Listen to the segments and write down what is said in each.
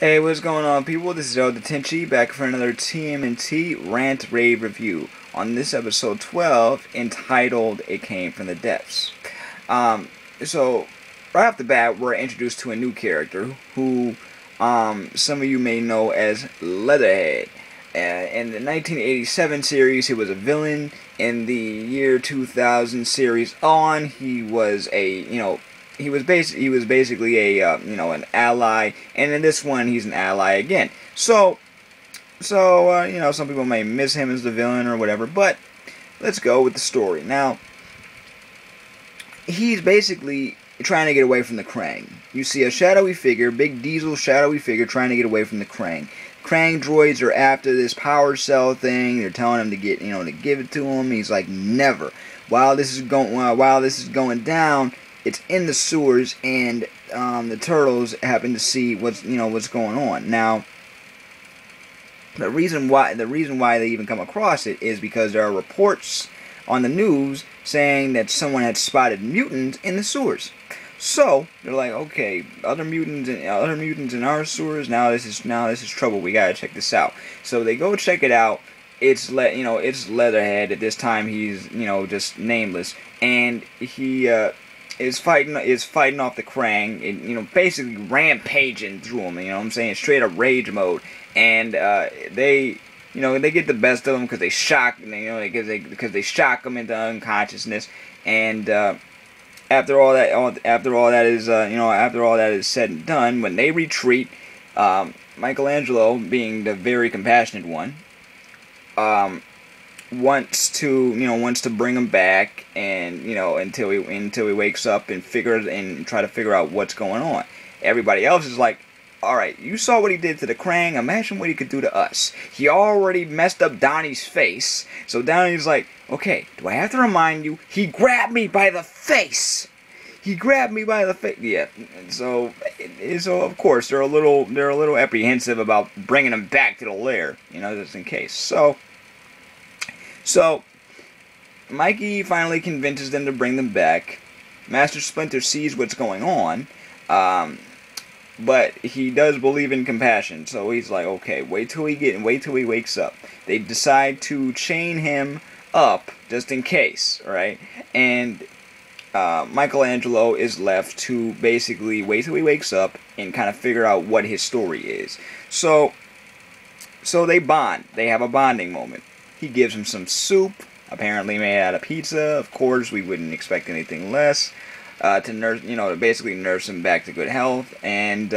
Hey, what's going on, people? This is Elder Tenchi back for another TMNT Rant Rave review. On this episode 12, entitled "It Came from the Depths." So right off the bat, we're introduced to a new character who, some of you may know as Leatherhead. In the 1987 series, he was a villain. In the year 2000 series on, he was he was basically a an ally, and in this one he's an ally again. So some people may miss him as the villain or whatever, but let's go with the story. Now, he's basically trying to get away from the Krang. You see a shadowy figure, big diesel shadowy figure, trying to get away from the Krang. Krang droids are after this power cell thing. They're telling him to give it to him. He's like, never. While this is going down, it's in the sewers, and the turtles happen to see what's going on. Now, the reason why they even come across it is because there are reports on the news saying that someone had spotted mutants in the sewers. So they're like, okay, other mutants in our sewers. Now this is trouble. We gotta check this out. So they go check it out. It's Leatherhead. At this time, he's just nameless, and he is fighting off the Krang, and basically rampaging through them. I'm saying, straight up rage mode, and they get the best of them because they shock they shock them into unconsciousness, and after all that is said and done, when they retreat, Michelangelo, being the very compassionate one, wants to bring him back, and until he wakes up and try to figure out what's going on. Everybody else is like, all right, you saw what he did to the Krang. Imagine what he could do to us. He already messed up Donnie's face. So Donnie's like, okay, do I have to remind you? He grabbed me by the face. Yeah. So of course they're a little apprehensive about bringing him back to the lair, just in case. So Mikey finally convinces them to bring them back. Master Splinter sees what's going on, but he does believe in compassion. So he's like, okay, wait till he wakes up. They decide to chain him up just in case, right? And Michelangelo is left to basically wait till he wakes up and kind of figure out what his story is. So they bond. They have a bonding moment. He gives him some soup, apparently made out of pizza. Of course, we wouldn't expect anything less. To basically nurse him back to good health, and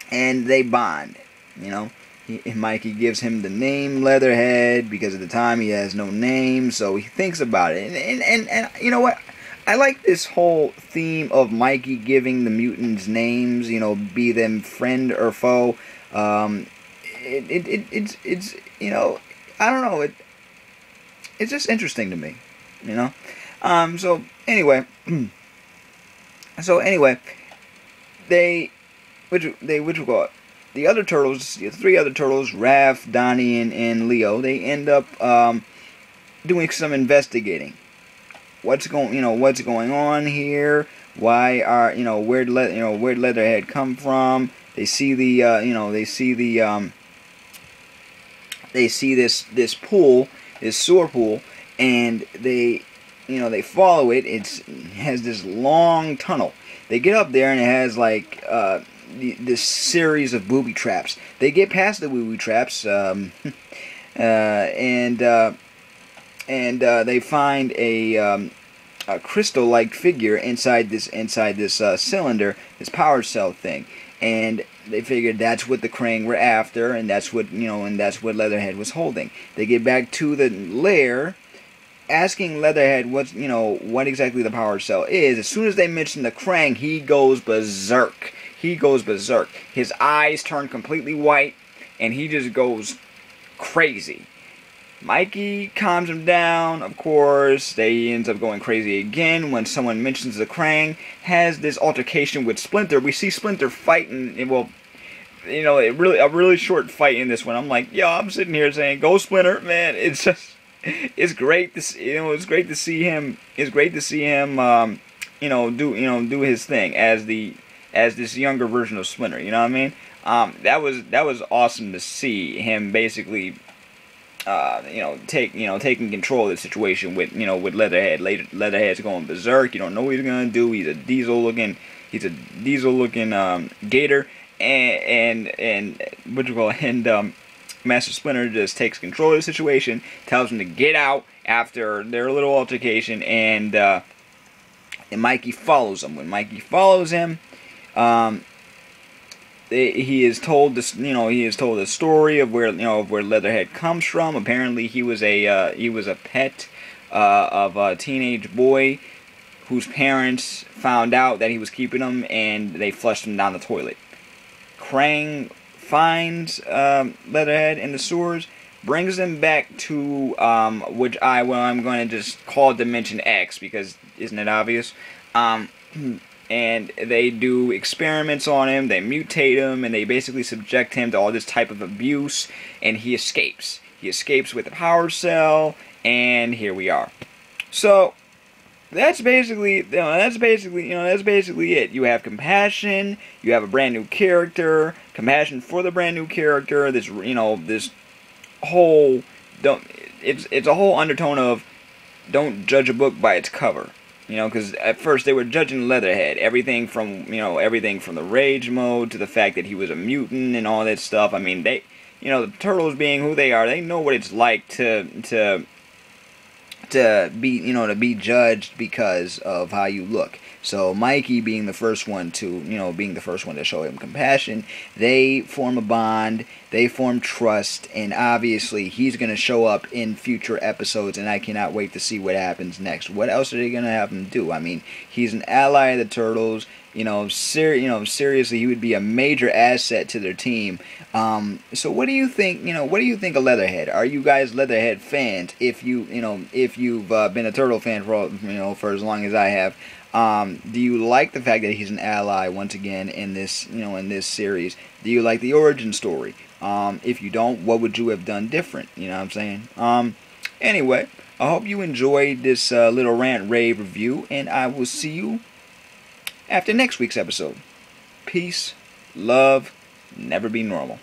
they bond. Mikey gives him the name Leatherhead because at the time he has no name, so he thinks about it. And you know what? I like this whole theme of Mikey giving the mutants names. Be them friend or foe. It's I don't know. It's just interesting to me, So anyway, the other turtles, the three other turtles, Raph, Donnie, and Leo, they end up doing some investigating. What's going on here? Why are where'd Leatherhead come from? They see this pool, this sewer pool, and they follow it. It has this long tunnel. They get up there, and it has like this series of booby traps. They get past the booby traps, and they find a crystal-like figure inside this cylinder, this power cell thing, and they figured that's what the Krang were after, and that's what Leatherhead was holding. They get back to the lair, asking Leatherhead what exactly the power cell is. As soon as they mention the Krang, he goes berserk. His eyes turn completely white, and he just goes crazy. Mikey calms him down, of course. They ends up going crazy again when someone mentions the Krang. Has this altercation with Splinter. We see Splinter fighting, a really short fight in this one. I'm like, yo, I'm sitting here saying, go Splinter, man. It's great to see, it's great to see him. It's great to see him, do his thing as the as this younger version of Splinter. You know what I mean? That was awesome to see him basically, taking control of the situation with with Leatherhead. Leatherhead's going berserk. You don't know what he's gonna do. He's a diesel looking gator, and what you call it, and Master Splinter just takes control of the situation, tells him to get out after their little altercation, and Mikey follows him. When Mikey follows him, he is told this, he is told the story of where Leatherhead comes from. Apparently, he was a pet of a teenage boy whose parents found out that he was keeping him, and they flushed him down the toilet. Krang finds Leatherhead in the sewers, brings him back to I'm going to just call Dimension X, because isn't it obvious? And they do experiments on him, they mutate him, and they basically subject him to all this type of abuse, and he escapes. He escapes with a power cell, and here we are. So that's basically it. You have compassion, you have a brand new character, compassion for the brand new character. This whole it's a whole undertone of don't judge a book by its cover. Because at first they were judging Leatherhead, everything from the rage mode to the fact that he was a mutant and all that stuff. I mean, the Turtles being who they are, they know what it's like to be judged because of how you look. So Mikey being the first one to show him compassion, they form a bond, they form trust, and obviously he's going to show up in future episodes, and I cannot wait to see what happens next. What else are they going to have him do? I mean, he's an ally of the Turtles. Seriously, he would be a major asset to their team. So what do you think? What do you think of Leatherhead? Are you guys Leatherhead fans? If you've been a Turtle fan for as long as I have, do you like the fact that he's an ally once again in this series? Do you like the origin story? If you don't, what would you have done different? You know what I'm saying? Anyway, I hope you enjoyed this little rant rave review, and I will see you after next week's episode. Peace, love, never be normal.